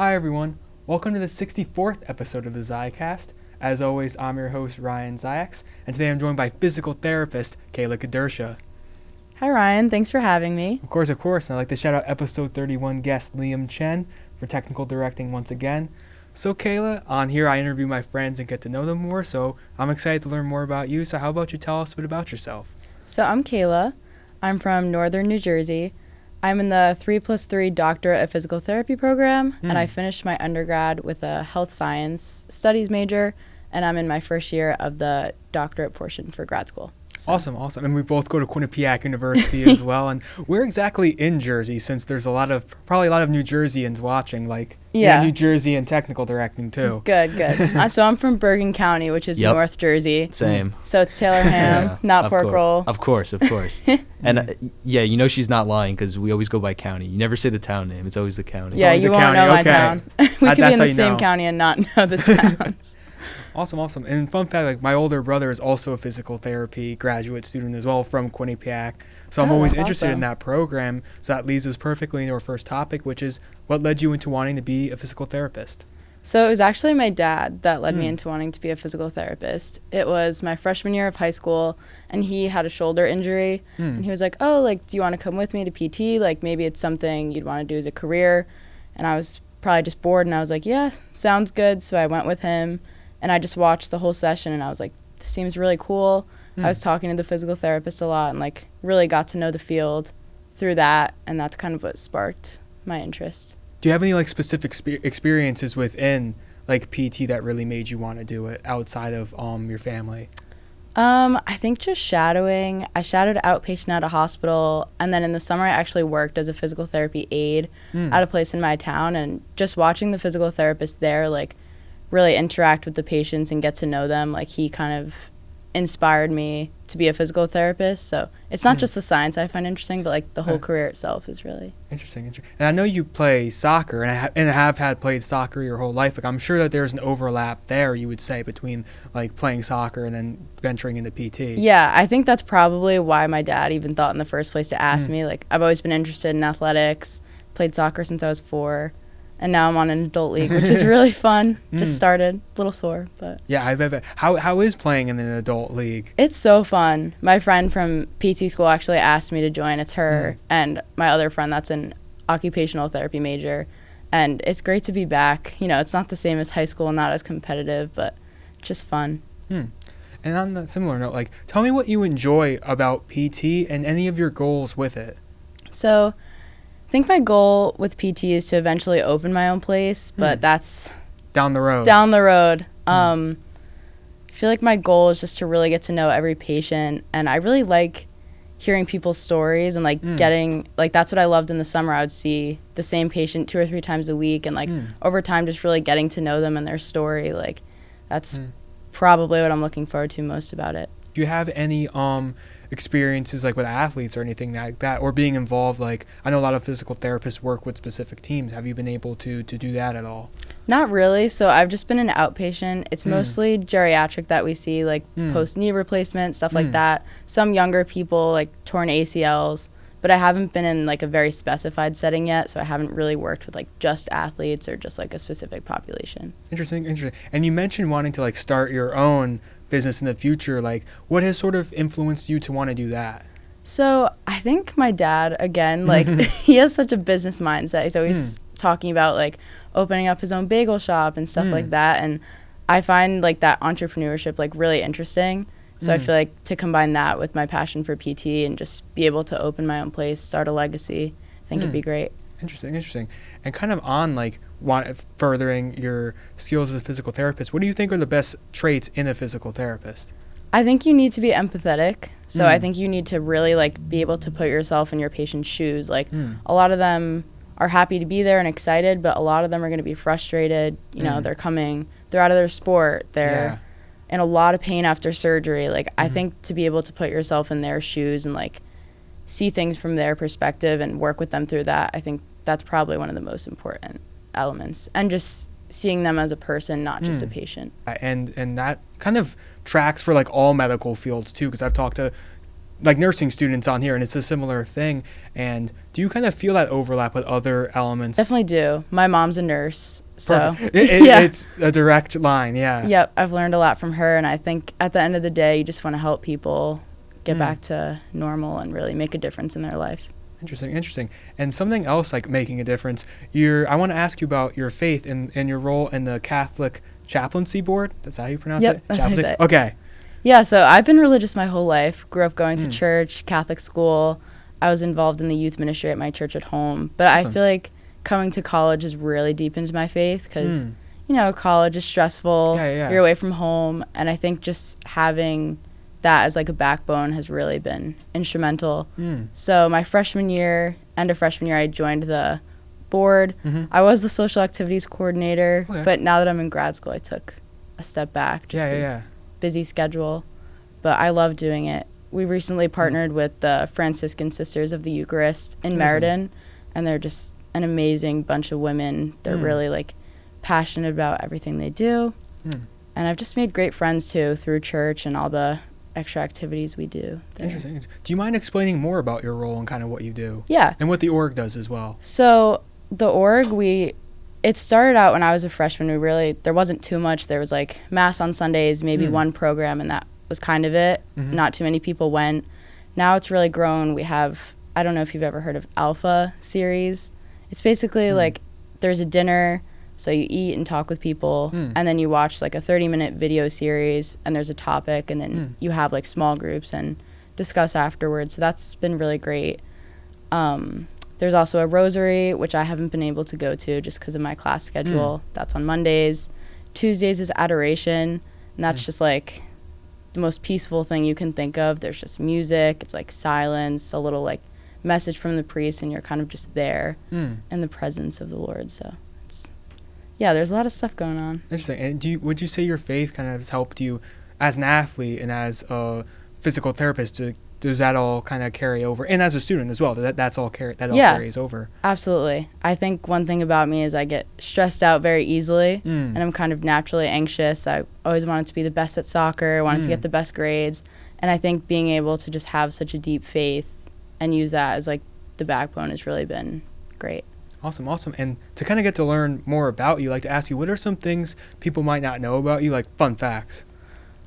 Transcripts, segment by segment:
Hi everyone, welcome to the 64th episode of the Zicast. As always, I'm your host Ryan Ziax, and today I'm joined by physical therapist Kayla Kedersha. Hi Ryan, thanks for having me. Of course, and I'd like to shout out episode 31 guest Liam Chen for technical directing once again. So Kayla, on here I interview my friends and get to know them more, so I'm excited to learn more about you. So how about you tell us a bit about yourself? So I'm Kayla. I'm from northern New Jersey. I'm in the 3+3 Doctorate of Physical Therapy program, and I finished my undergrad with a health science studies major, and I'm in my first year of the doctorate portion for grad school. So. Awesome. And we both go to Quinnipiac University as well. And we're exactly in Jersey, since there's probably a lot of New Jerseyans watching, New Jersey and technical directing too. Good. So I'm from Bergen County, which is North Jersey. Same. So it's Taylor ham, not pork roll. Of course. And you know she's not lying because we always go by county. You never say the town name. It's always the county. Yeah, you won't know my town. We could be in the same know. county and not know the towns. Awesome. And fun fact, my older brother is also a physical therapy graduate student as well from Quinnipiac. So I'm always interested in that program. So that leads us perfectly into our first topic, which is what led you into wanting to be a physical therapist? So it was actually my dad that led me into wanting to be a physical therapist. It was my freshman year of high school, and he had a shoulder injury. And he was like, do you want to come with me to PT? Maybe it's something you'd want to do as a career. And I was probably just bored, and I was like, yeah, sounds good. So I went with him. And I just watched the whole session, and I was like, this seems really cool. I was talking to the physical therapist a lot and, really got to know the field through that, and that's kind of what sparked my interest. Do you have any, specific experiences within, PT that really made you want to do it outside of your family? I think just shadowing. I shadowed outpatient at a hospital, and then in the summer I actually worked as a physical therapy aide at a place in my town, and just watching the physical therapist there, really interact with the patients and get to know them. He kind of inspired me to be a physical therapist. So it's not just the science I find interesting, but the whole career itself is really interesting. And I know you play soccer, and have had played soccer your whole life. I'm sure that there's an overlap there, you would say, between playing soccer and then venturing into PT. Yeah, I think that's probably why my dad even thought in the first place to ask me. I've always been interested in athletics, played soccer since I was 4. And now I'm on an adult league, which is really fun. Just started, a little sore, but yeah. I bet. How is playing in an adult league? It's so fun. My friend from PT school actually asked me to join. It's her and my other friend that's an occupational therapy major, and it's great to be back. It's not the same as high school, not as competitive, but just fun. And on that similar note, tell me what you enjoy about PT and any of your goals with it. So I think my goal with PT is to eventually open my own place, but that's down the road. I feel like my goal is just to really get to know every patient, and I really like hearing people's stories and getting that's what I loved in the summer. I would see the same patient 2 or 3 times a week, and over time just really getting to know them and their story. That's probably what I'm looking forward to most about it. Do you have any experiences with athletes or anything like that, or being involved? I know a lot of physical therapists work with specific teams. Have you been able to do that at all? Not really. So I've just been an outpatient. It's mostly geriatric that we see, post knee replacement, stuff like that. Some younger people, torn ACLs, but I haven't been in a very specified setting yet, so I haven't really worked with just athletes or just a specific population. Interesting. And you mentioned wanting to start your own business in the future. What has sort of influenced you to want to do that? So I think my dad, again, he has such a business mindset. He's always talking about opening up his own bagel shop and stuff like that, and I find that entrepreneurship really interesting. So I feel to combine that with my passion for PT and just be able to open my own place, start a legacy, I think it'd be great. Interesting. And kind of on furthering your skills as a physical therapist, what do you think are the best traits in a physical therapist? I think you need to be empathetic. So I think you need to really be able to put yourself in your patient's shoes. A lot of them are happy to be there and excited, but a lot of them are going to be frustrated. They're out of their sport. They're in a lot of pain after surgery. I think to be able to put yourself in their shoes and see things from their perspective and work with them through that, I think that's probably one of the most important elements. And just seeing them as a person, not just a patient. And that kind of tracks for all medical fields too, because I've talked to like nursing students on here, and it's a similar thing. And do you kind of feel that overlap with other elements? Definitely do. My mom's a nurse, so it's a direct line. Yeah. Yep, I've learned a lot from her, and I think at the end of the day, you just want to help people get back to normal and really make a difference in their life. Interesting. And something else like making a difference. I want to ask you about your faith and your role in the Catholic Chaplaincy Board. That's how you pronounce it? That's how you say it. Okay. Yeah, so I've been religious my whole life. Grew up going to church, Catholic school. I was involved in the youth ministry at my church at home. But awesome. I feel like coming to college has really deepened my faith because, college is stressful. Yeah. You're away from home. And I think just having that as like a backbone has really been instrumental. So my end of freshman year, I joined the board. I was the social activities coordinator. Okay. But now that I'm in grad school, I took a step back just because busy schedule. But I love doing it. We recently partnered with the Franciscan Sisters of the Eucharist in Meriden, and they're just an amazing bunch of women. They're really like passionate about everything they do. And I've just made great friends too through church and all the extra activities we do there. Interesting. Do you mind explaining more about your role and kind of what you do? Yeah. And what the org does as well? So the org, it started out when I was a freshman. There wasn't too much. There was like mass on Sundays, maybe one program, and that was kind of it. Not too many people went. Now it's really grown. We have, I don't know if you've ever heard of Alpha series. It's basically like there's a dinner, so you eat and talk with people, and then you watch like a 30-minute video series, and there's a topic, and then you have like small groups and discuss afterwards. So that's been really great. There's also a rosary, which I haven't been able to go to just because of my class schedule. That's on Mondays. Tuesdays is adoration, and that's just like the most peaceful thing you can think of. There's just music. It's like silence, a little like message from the priest, and you're kind of just there in the presence of the Lord. So there's a lot of stuff going on. Interesting. And would you say your faith kind of has helped you as an athlete and as a physical therapist? Does that all kind of carry over? And as a student as well, that all carries over? Absolutely. I think one thing about me is I get stressed out very easily, and I'm kind of naturally anxious. I always wanted to be the best at soccer, wanted to get the best grades, and I think being able to just have such a deep faith and use that as like the backbone has really been great. Awesome. And to kind of get to learn more about you, I'd like to ask you, what are some things people might not know about you, like fun facts?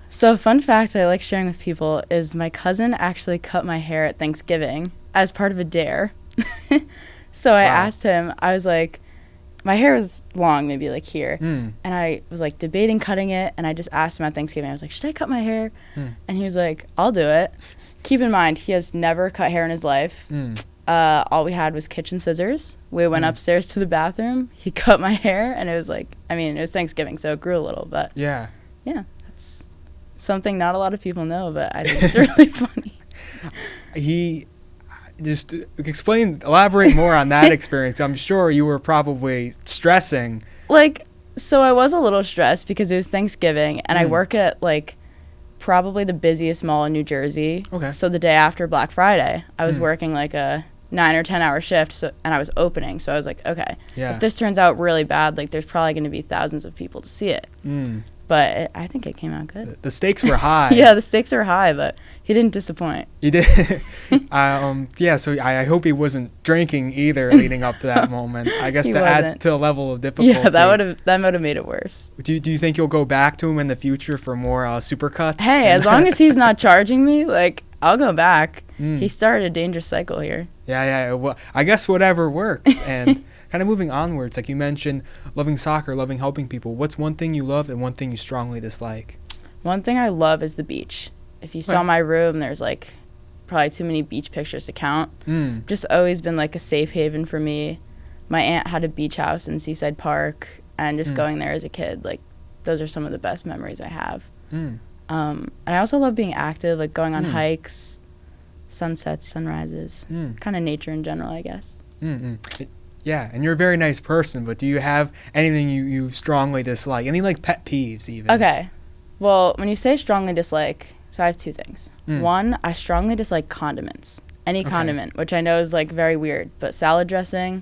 So a fun fact I like sharing with people is my cousin actually cut my hair at Thanksgiving as part of a dare. So I asked him, I was like, my hair was long, maybe like here. And I was like debating cutting it. And I just asked him at Thanksgiving, I was like, should I cut my hair? And he was like, I'll do it. Keep in mind, he has never cut hair in his life. All we had was kitchen scissors. We went upstairs to the bathroom. He cut my hair. And it was like, it was Thanksgiving, so it grew a little. But yeah. That's something not a lot of people know, but I think it's really funny. He just elaborate more on that experience. I'm sure you were probably stressing. So I was a little stressed because it was Thanksgiving, and I work at probably the busiest mall in New Jersey. Okay. So the day after Black Friday, I was working like a 9 or 10 hour shift, and I was opening. So I was like, okay, if this turns out really bad, there's probably going to be thousands of people to see it. But I think it came out good. The stakes were high. Yeah, the stakes were high, but he didn't disappoint. He did. So I hope he wasn't drinking either leading up to that moment. I guess add to a level of difficulty. Yeah, that would have made it worse. Do you think you'll go back to him in the future for more supercuts? Hey, as long as he's not charging me, I'll go back. He started a dangerous cycle here. Yeah. Well, I guess whatever works. And kind of moving onwards, like you mentioned, loving soccer, loving helping people. What's one thing you love and one thing you strongly dislike? One thing I love is the beach. If you saw my room, there's probably too many beach pictures to count. Just always been a safe haven for me. My aunt had a beach house in Seaside Park, and just going there as a kid, those are some of the best memories I have. And I also love being active, going on hikes, sunsets, sunrises, kind of nature in general, I guess. Yeah, and you're a very nice person, but do you have anything you strongly dislike? Any pet peeves even? Okay. Well, when you say strongly dislike, so I have two things. One, I strongly dislike condiments. Any condiment, which I know is very weird, but salad dressing,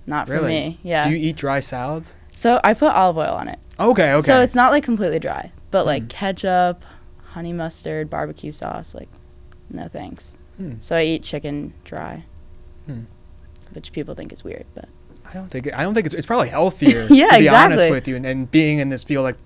not for me. Yeah. Do you eat dry salads? So I put olive oil on it. Okay. So it's not completely dry, but ketchup, honey mustard, barbecue sauce, no thanks. So I eat chicken dry, Hmm. which people think is weird, but I don't think it's probably healthier. Yeah, to be exactly. honest with you, and being in this field like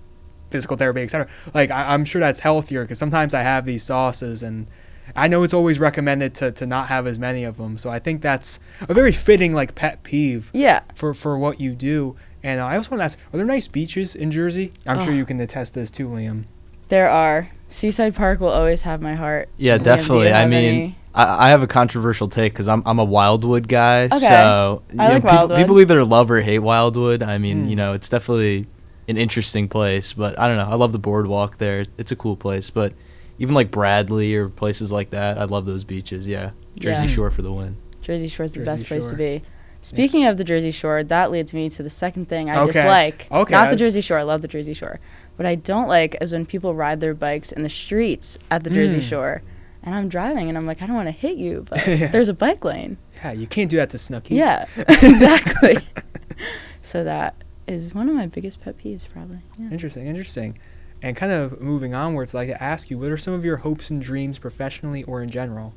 physical therapy, etc. Like I'm sure that's healthier because sometimes I have these sauces and I know it's always recommended to not have as many of them. So I think that's a very fitting like pet peeve. Yeah. For what you do. And I also want to ask, are there nice beaches in Jersey? I'm sure you can attest this too, Liam. There are. Seaside Park will always have my heart. Yeah, Liam, do you definitely. I have mean, any? I have a controversial take because I'm a Wildwood guy. Okay. So I like Wildwood. people either love or hate Wildwood. I mean, Mm. it's definitely an interesting place. But I don't know. I love the boardwalk there. It's a cool place. But even like Bradley or places like that, I love those beaches. Yeah. Jersey Yeah. Shore for the win. Jersey Shore's the Jersey best place to Shore. be. Speaking of the Jersey Shore, that leads me to the second thing I Okay. dislike. Okay. Not the Jersey Shore. I love the Jersey Shore. What I don't like is when people ride their bikes in the streets at the Jersey Shore. And I'm driving, and I'm like, I don't want to hit you, but Yeah. there's a bike lane. Yeah, you can't do that to Snooki. Yeah, exactly. So that is one of my biggest pet peeves, probably. Yeah. Interesting. And kind of moving onwards, I'd like to ask you, what are some of your hopes and dreams professionally or in general?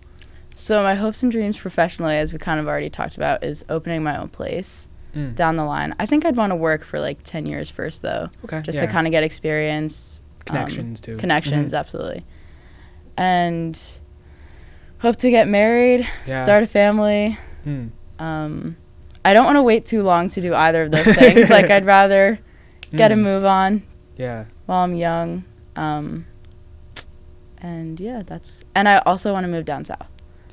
So my hopes and dreams professionally, as we kind of already talked about, is opening my own place down the line. I think I'd want to work for like 10 years first, though. Okay. Just to kind of get experience. Connections, too. Connections, absolutely. And hope to get married, start a family. I don't want to wait too long to do either of those things. Like, I'd rather get a move on while I'm young. And yeah, and I also want to move down south.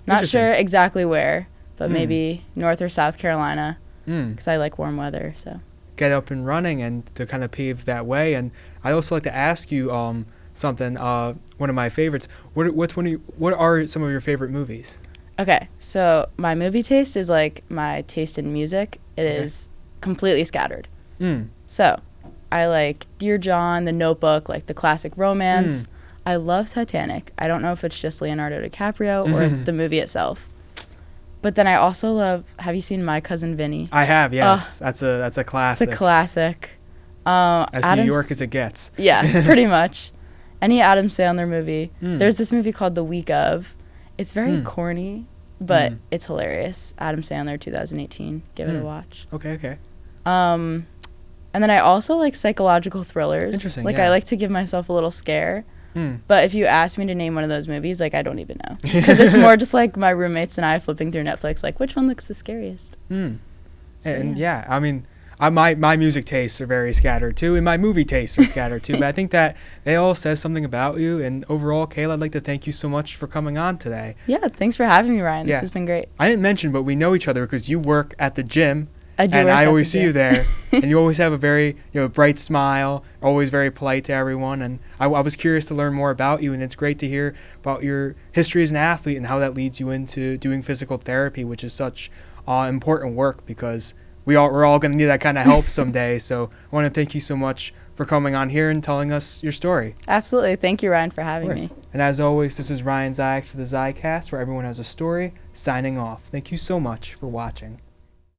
Not sure exactly where, but maybe North or South Carolina, because I like warm weather. So get up and running and to kind of pave that way. And I also like to ask you something. One of my favorites. What are some of your favorite movies? Okay, so my movie taste is like my taste in music. It is completely scattered. So I like Dear John, The Notebook, like the classic romance. I love Titanic. I don't know if it's just Leonardo DiCaprio or the movie itself. But then I also love, have you seen My Cousin Vinny? I have, yes. That's a classic. It's a classic. As New York as it gets. Yeah, pretty much. Any Adam Sandler movie. There's this movie called The Week Of. It's very corny, but it's hilarious. Adam Sandler, 2018. Give it a watch. Okay. And then I also like psychological thrillers. Interesting, Like, yeah. I like to give myself a little scare. But if you ask me to name one of those movies, like, I don't even know. Because it's more just like my roommates and I flipping through Netflix, like, which one looks the scariest? So, And yeah, I mean, my music tastes are very scattered too, and my movie tastes are scattered too. But I think that they all says something about you. And overall, Kayla, I'd like to thank you so much for coming on today. Yeah, thanks for having me, Ryan. Yeah. This has been great. I didn't mention, but we know each other because you work at the gym. I do. And work I at always the see you gym. there, and you always have a very bright smile, always very polite to everyone. And I was curious to learn more about you, and it's great to hear about your history as an athlete and how that leads you into doing physical therapy, which is such important work because we're all going to need that kind of help someday. So I want to thank you so much for coming on here and telling us your story. Absolutely. Thank you, Ryan, for having me. And as always, this is Ryan Zicast for the Zicast, where everyone has a story, signing off. Thank you so much for watching.